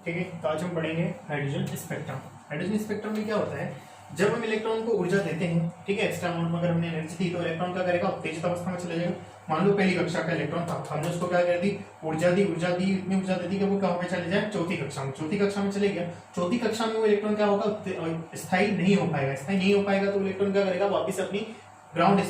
ठीक है, तो आज हम पढ़ेंगे हाइड्रोजन स्पेक्ट्रम। हाइड्रोजन स्पेक्ट्रम में क्या होता है, जब हम इलेक्ट्रॉन को ऊर्जा देते हैं, ठीक है, एक्स्ट्रा अमाउंट में अगर हमने एनर्जी दी तो इलेक्ट्रॉन क्या करेगा, उत्तेजित अवस्था में चला जाएगा। मान लो पहली कक्षा का इलेक्ट्रॉन था, हमने उसको क्या कर दी, ऊर्जा दी, इतनी ऊर्जा दे दी कि वो क्या में चले जाए, चौथी कक्षा में चले गया। चौथी कक्षा में वो इलेक्ट्रॉन क्या होगा, स्थायी नहीं हो पाएगा, तो इलेक्ट्रॉन क्या करेगा, वापिस अपनी ग्राउंड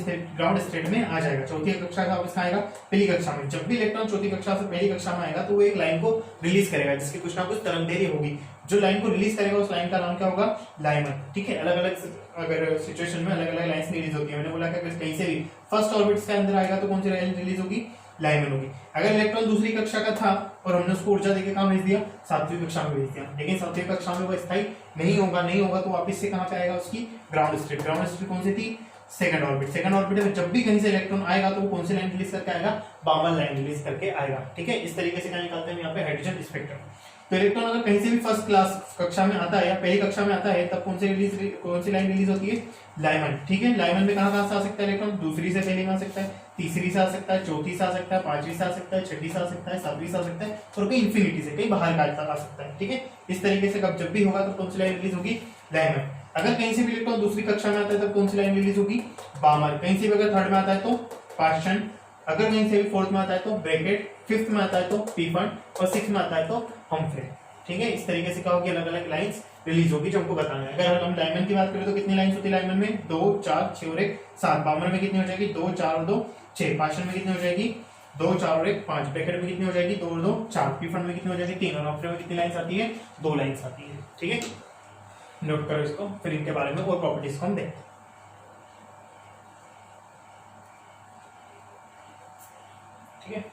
स्टेट में आ जाएगा। चौथी कक्षा का वापस आएगा पहली कक्षा में। जब भी इलेक्ट्रॉन चौथी कक्षा से पहली कक्षा में आएगा तो वो एक लाइन को रिलीज करेगा जिसकी कुछ ना कुछ तरंगदैर्घ्य होगी। जो लाइन को रिलीज करेगा उस लाइन का नाम क्या होगा, लाइमन। ठीक है, अलग अलग अगर सिचुएशन में अलग अलग लाइन्स रिलीज होती है। मैंने बोला कि कहीं से भी फर्स्ट ऑर्बिट के अंदर आएगा तो कौन सी लाइन रिलीज होगी, लाइमन होगी। अगर इलेक्ट्रॉन दूसरी कक्षा का था और हमने उसको ऊर्जा देकर कहां भेज दिया, सातवीं कक्षा में भेज दिया, लेकिन सातवीं कक्षा में वो स्थायी नहीं होगा तो वापिस से कहां पे आएगा, उसकी ग्राउंड स्टेट कौन सी थी, सेकंड ऑर्बिट में जब भी कहीं से इलेक्ट्रॉन आएगा तो वो कौन सी लाइन रिलीज करके आएगा, बामन लाइन रिलीज करके आएगा। ठीक है, इस तरीके से क्या निकालते हैं यहाँ पे हाइड्रोजन स्पेक्ट्रम। तो इलेक्ट्रॉन अगर कहीं से भी फर्स्ट क्लास कक्षा में आता है या पहली कक्षा में आता है तब कौन सी लाइन रिलीज होती है, लाइमन। ठीक है, लाइमन में कहां से आ सकता है इलेक्ट्रॉन, दूसरी से पहले में आ सकता है, तीसरी से आ सकता है, चौथी से आ सकता है, पांचवी से आ सकता है, छठी से आ सकता है, सातवीं से आ सकता है और कहीं इंफिनिटी से, कहीं बाहर का आ सकता है। ठीक है, इस तरीके से जब भी होगा तो कौन सी लाइन रिलीज होगी, लाइमन। अगर कहीं से भी इलेक्ट्रॉन दूसरी कक्षा में आता है तब कौन सी लाइन रिलीज होगी, बामर। कहीं से भी अगर थर्ड में आता है तो पार्शन, अगर कहीं से भी फोर्थ में आता है तो ब्रैकेट, फिफ्थ में आता है तो पीफन और सिक्स्थ में आता है तो हम्फ्रे। ठीक है, इस तरीके से क्या होगी, अलग अलग लाइंस रिलीज होगी जो हमको बताना है। अगर हम लाइमन की बात करें तो कितनी लाइंस होती है लाइमन में, 2 4 6 और 1 7। बामर में कितनी हो जाएगी, 2 4 और 2 6। पार्शन में कितनी हो जाएगी, 2 4 और 1 5। ब्रैकेट में कितनी हो जाएगी, 2 और 2 4। पीफन में कितनी हो जाएगी, 3। और हम्फ्रे में कितनी लाइंस आती है, 2 लाइंस आती है। ठीक है, नोट करो इसको, फिर इनके बारे में और प्रॉपर्टीज को हम देखते हैं। ठीक है,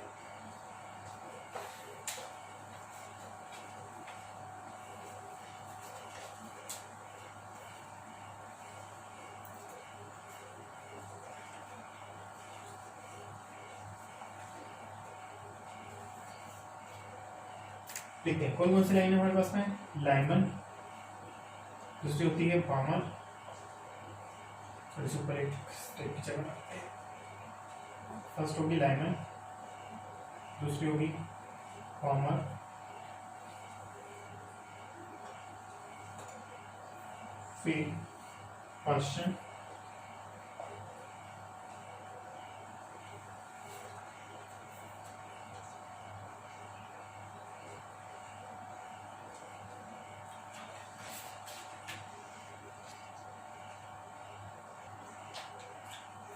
देखते हैं कौन सी लाइन है हमारे पास में, लाइमन, दूसरी होती है बामर, थोड़ी सी ऊपर एक स्टेप की जगह रखते हैं। फर्स्ट होगी लाइमन, दूसरी होगी बामर, फिर पर्शियन,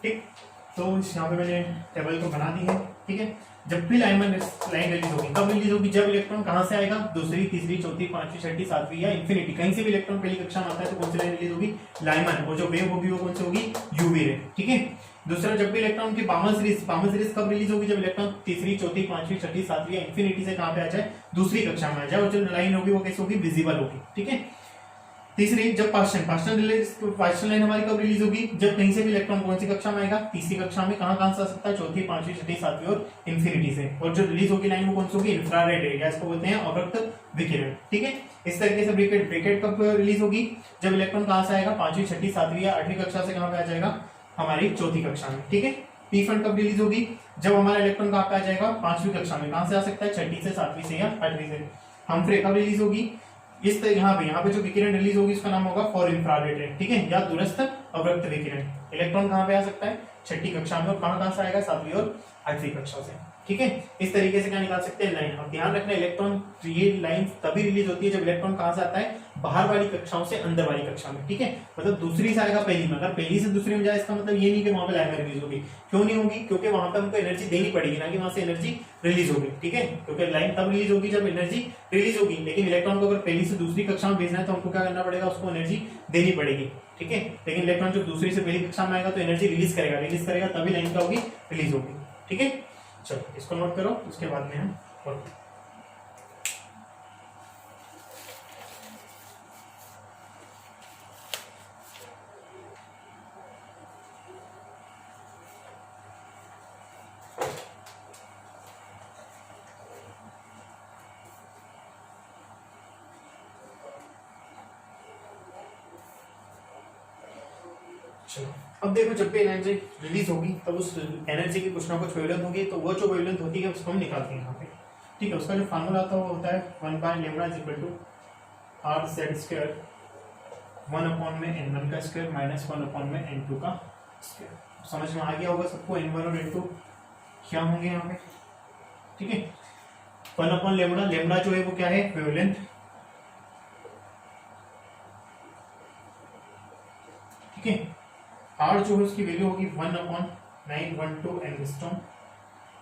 ठीक। तो यहाँ पे मैंने टेबल को बना दी है। ठीक है, जब भी लाइन रिलीज होगी, कब रिलीज होगी, जब इलेक्ट्रॉन कहां से आएगा, दूसरी, तीसरी, चौथी, पांचवी, छठी, सातवीं या इंफिनिटी, कहीं से भी इलेक्ट्रॉन पहली कक्षा में आता है तो कौन सी लाइन रिलीज होगी, लाइमन। और जो वेव होगी वो कौन सी होगी, यूवी रे। ठीक है, दूसरा, जब भी इलेक्ट्रॉन की बामर सीरीज कब रिलीज होगी, जब इलेक्ट्रॉन तीसरी, चौथी, पांचवी, छठी, सातवीं या इंफिनिटी से कहां पे आ जाए, दूसरी कक्षा में आ जाए और जो लाइन होगी वो कैसे होगी, विजिबल होगी। ठीक है, तीसरी, जब पार्शियल लाइन हमारी कब रिलीज होगी, जब कहीं से भी इलेक्ट्रॉन कौन सी कक्षा में आएगा, तीसरी कक्षा में। कहां से आ सकता है, चौथी, पांचवी, छठी, सातवीं और इंफिनिटी से। और जो रिलीज होगी लाइन वो कौन सी होगी, इंफ्रारेड रे, इसको बोलते हैं अवरक्त विकिरण। ठीक है, इस तरीके से ब्रैकेट कब रिलीज होगी, जब इलेक्ट्रॉन कहां से आएगा, पांचवी, छठी, सातवीं या आठवीं कक्षा से कहां पे आ जाएगा, हमारी चौथी कक्षा में। ठीक है, पी फंड कब रिलीज होगी, जब हमारा इलेक्ट्रॉन कहां पे आ जाएगा, पांचवी कक्षा में। कहां से आ सकता है, छठी से, सातवीं से या आठवीं से। हम्फ्रे कब रिलीज होगी, इस तरह यहाँ पे जो विकिरण रिलीज होगी उसका नाम होगा फॉर इंफ्रारेड रे। ठीक है, या दूरस्थ अवरक्त विकिरण। इलेक्ट्रॉन कहां पे आ सकता है, छठी कक्षा में, और कहां से आएगा, सातवीं और आठवीं कक्षा से। ठीक है, इस तरीके से क्या निकाल सकते हैं, लाइन। अब ध्यान रखना, इलेक्ट्रॉन ये लाइन तभी रिलीज होती है जब इलेक्ट्रॉन कहां से आता है, बाहर वाली कक्षाओं से अंदर वाली कक्षा में। ठीक है, मतलब दूसरी से आएगा पहली में, अगर पहली से दूसरी में जाए इसका मतलब ये नहीं कि वहां पे लाइन रिलीज होगी। क्यों नहीं होगी, क्योंकि वहां पे हमको एनर्जी देनी पड़ेगी, ना कि वहां से एनर्जी रिलीज होगी। ठीक है, क्योंकि लाइन तब रिलीज होगी जब एनर्जी रिलीज होगी, लेकिन इलेक्ट्रॉन को अगर पहली से दूसरी कक्षा में भेजना है तो हमको क्या करना पड़ेगा, उसको एनर्जी देनी पड़ेगी। ठीक है, लेकिन इलेक्ट्रॉन जब दूसरी से पहली कक्षा में आएगा तो एनर्जी रिलीज करेगा तभी लाइन क्या होगी, रिलीज होगी। ठीक है, चलो इसको नोट करो, उसके बाद में हम पढ़ते हैं। चलो, अब देखो, जब भी एनर्जी रिलीज होगी तब उस एनर्जी की कुछ ना कुछ वेवलेंथ होगी, तो वो जो वेवलेंथ होती है उसको हम निकालते हैं यहाँ पे। ठीक है, उसका जो फार्मूला आता है वो होता है 1/λ is equal to R Z square 1 में n1 का स्क्वायर माइनस 1 में n2 का स्क्वायर। समझ में आ गया होगा सबको n1 और n2 क्या होंगे यहाँ पे। ठीक है, 1/λ, लेमडा जो है वो क्या है, वेवलेंथ। ठीक है, आर जो है उसकी वैल्यू होगी 1/912 एंगस्ट्रॉम।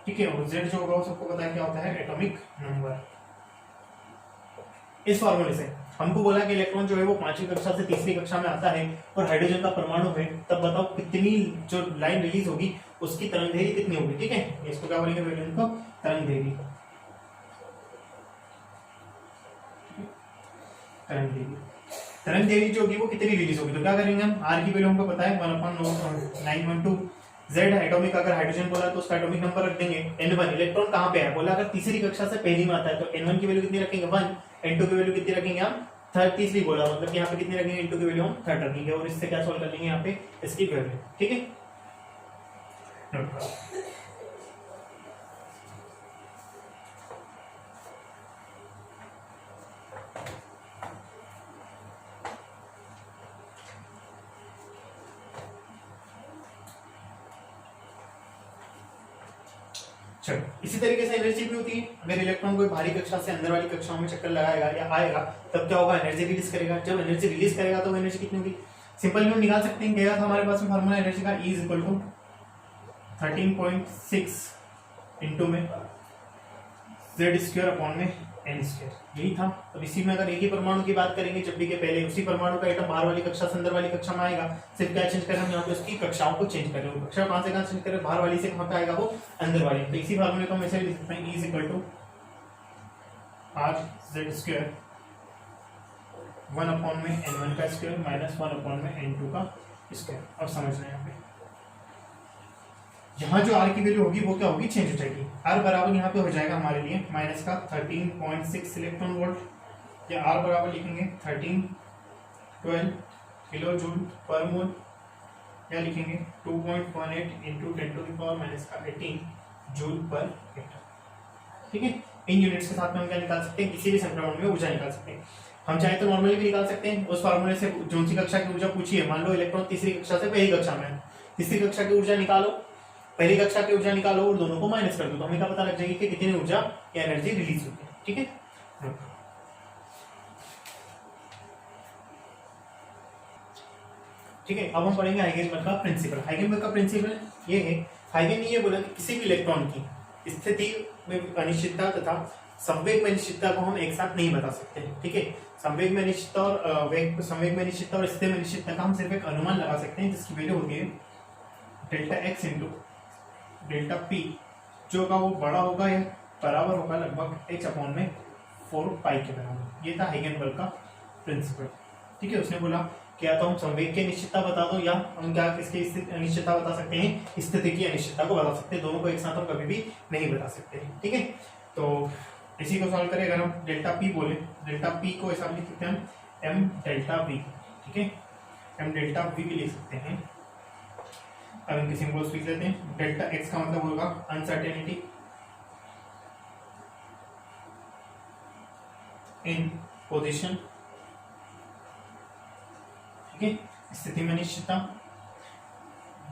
ठीक है, और जेड जो होगा वो सबको पता है क्या होता है, एटॉमिक नंबर। इस फॉर्मूले से हमको बोला कि इलेक्ट्रॉन जो है वो 5वीं कक्षा से 3री कक्षा में आता है और हाइड्रोजन का परमाणु है, तब बताओ कितनी जो लाइन रिलीज होगी उसकी तरंगदैर्घ्य कितनी होगी। ठीक है, इसको क्या बोलेंगे, वेवलेंथ को तरंगदैर्घ्य। तरंगदैर्घ्य जो होगी वो कितनी रिलीज होगी, तो क्या करेंगे हम, आर की वैल्यू हमको पता है 1/912। जेड एटॉमिक, अगर हाइड्रोजन बोला तो उसका एटॉमिक नंबर रख देंगे n1। इलेक्ट्रॉन कहाँ पे है, बोला अगर 3री कक्षा से पहली में आता है तो n1 की वैल्यू कितनी रखेंगे 1, n2 की वैल्यू कितनी रखेंगे हम 3rd बोला, मतलब यहाँ पे कितनी रखेंगे, n2 की वैल्यू हम 3rd रखेंगे और इससे क्या सॉल्व कर लेंगे यहाँ पे इसकी वैल्यू। ठीक है, नोट करो। चलो, इसी तरीके से एनर्जी भी होती है। अगर इलेक्ट्रॉन कोई भारी कक्षा से अंदर वाली कक्षाओं में चक्कर लगाएगा या आएगा तब क्या होगा, एनर्जी रिलीज करेगा। जब एनर्जी रिलीज करेगा तो एनर्जी कितनी होगी, सिंपल में हम निकाल सकते हैं। क्या था हमारे पास में फार्मूला एनर्जी का, E इक्वल टू 13.6 इंटू में जेड स्क्वायर अपॉन में एन स्क्वायर, यही था। अब इसी में अगर एक ही परमाणु की बात करेंगे, जब भी के पहले उसी परमाणु का एटम बाहर वाली कक्षा से अंदर वाली कक्षा में आएगा, सिर्फ क्या चेंज कर रहे हैं हम यहाँ पे उसकी कक्षाओं को चेंज कर रहे हैं। कक्षा कहाँ से कहाँ चेंज कर रहे हैं, बाहर वाली से कहाँ पे आएगा वो अंदर वाली। तो इसी फार्मूले को हम ऐसे लिख सकते हैं, E equal to R Z square 1 में n1 का स्क्वायर माइनस 1 में n2 का स्क्वायर। अब समझना है यहाँ पे, यहाँ जो r की वैल्यू होगी वो क्या होगी, चेंज हो जाएगी। r बराबर यहाँ पे हो जाएगा हमारे लिए माइनस का 13.6 इलेक्ट्रॉन वोल्ट, या r बराबर लिखेंगे 1312 किलो जूल पर मोल, या लिखेंगे 2.18 इंटू 10⁻⁻18 जूल पर मीटर। ठीक है, इन यूनिट्स के साथ में हम क्या निकाल सकते हैं, किसी भी संक्रमण में ऊर्जा निकाल सकते हैं। हम चाहे तो नॉर्मली भी निकाल सकते हैं। उस फार्मूले से जो सी कक्षा की ऊर्जा पूछी है, मान लो इलेक्ट्रॉन 3री कक्षा से पहली कक्षा में, 3री कक्षा की ऊर्जा निकालो, पहली कक्षा की ऊर्जा निकालो और दोनों को माइनस कर दो, तो हमें क्या पता लग जाएगी कि कितनी ऊर्जा या एनर्जी रिलीज होती है। ठीक है, ठीक है। अब हम पढ़ेंगे हाइगेनबर्ग का प्रिंसिपल। हाइगेनबर्ग का प्रिंसिपल ये है, हाइगेन ने ये बोला कि किसी भी इलेक्ट्रॉन की स्थिति में अनिश्चितता तथा संवेग में अनिश्चितता को हम एक साथ नहीं बता सकते। ठीक है, संवेग में अनिश्चितता और संवेग में अनिश्चितता और स्थिति में अनिश्चितता का हम सिर्फ एक अनुमान लगा सकते हैं, जिसकी वैल्यू होती है delta x into delta P, जो होगा वो बड़ा होगा या बराबर होगा लगभग h अपॉन में 4 पाई के बराबर। ये था हाइगेनबर्ग का प्रिंसिपल। ठीक है, उसने बोला क्या तो हम संवेग की अनिश्चितता बता दो, या हम क्या किसकी अनिश्चितता बता सकते हैं, स्थिति की अनिश्चितता को बता सकते हैं। दोनों को एक साथ हम कभी भी नहीं बता सकते। ठीक है, तो इसी को सॉल्व करें। अगर हम डेल्टा पी बोले, डेल्टा पी को ऐसा लिख सकते हैं हम एम डेल्टा वी। ठीक है, एम डेल्टा वी भी लिख सकते हैं। अब इनके सिंबल्स लिख लेते हैं। डेल्टा एक्स का मतलब होगा अनसर्टेनिटी इन पोजीशन। ठीक है, स्थिति में अनिश्चितता।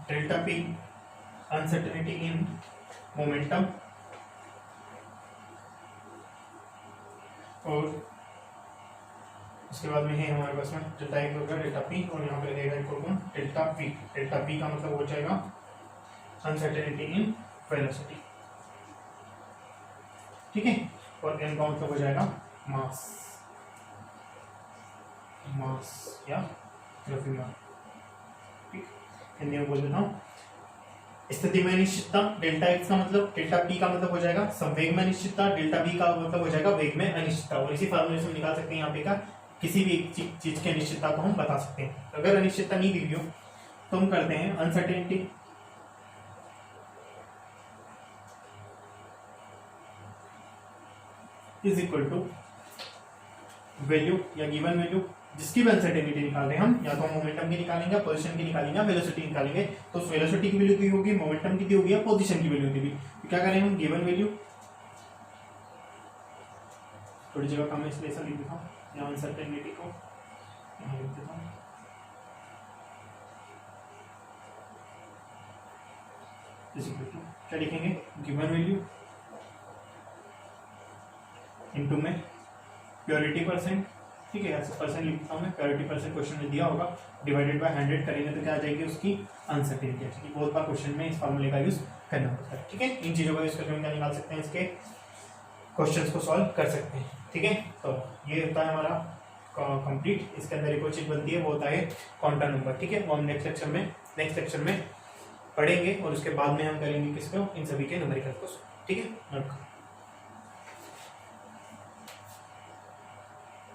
Delta P uncertainty in momentum, और उसके बाद में है हमारे पास में डेल्टा एक होगा डेल्टा पी, और यहाँ पे रहेगा एक होगा डेल्टा पी। डेल्टा पी का मतलब हो जाएगा अनसर्टेनिटी इन वेलोसिटी। ठीक है, और एम का मतलब हो जाएगा मास, मास या द्रव्यमान। ठीक, हिंदी में बोल देता हूँ। स्थिति में अनिश्चितता, डेल्टा एक्स का मतलब, डेल्टा पी का मतलब हो जाएगा संवेग में अनिश्चितता, डेल्टा बी का मतलब हो जाएगा वेग में अनिश्चितता। और इसी फार्मूले से हम निकाल सकते हैं यहाँ पे का किसी भी एक चीज की अनिश्चितता को हम बता सकते हैं। अगर अनिश्चितता नहीं दी हो तो हम करते हैं uncertainty is equal to value या गिवन वैल्यू, जिसकी भी अनसर्टेनिटी निकाल रहे हैं हम, या तो हम मोमेंटम की निकालेंगे, पोजीशन की निकालेंगे, वेलोसिटी निकालेंगे। तो उस वेलोसिटी की वैल्यू की होगी, मोमेंटम की दी होगी, या पोजीशन की वैल्यू की भी। तो क्या करेंगे हम, गिवन वैल्यू थोड़ी जगह कम है इसलिए ऐसा लिख देता हूँ, या अनसर्टेनिटी को यहाँ लिख देता हूँ। क्या लिखेंगे, गिवन वैल्यू इनटू में प्योरिटी परसेंट, ठीक है, परसेंट लिखता हूँ मैं, प्योरिटी परसेंट क्वेश्चन में दिया होगा, डिवाइडेड बाय 100 करेंगे तो क्या आ जाएगी उसकी अनसर्टेनिटी आ जाएगी। बहुत बार क्वेश्चन में इस फॉर्मूले का यूज करना होता है, ठीक है। इन चीजों का यूज करके हम क्या निकाल सकते हैं, इसके क्वेश्चंस को सॉल्व कर सकते हैं, ठीक है। तो ये होता है हमारा कंप्लीट। इसके अंदर एक और चीज बनती है, वो होता है क्वांटम नंबर, ठीक है। वो हम नेक्स्ट लेक्चर में पढ़ेंगे और उसके बाद में हम करेंगे किसको, इन सभी के न्यूमेरिकल को, ठीक है।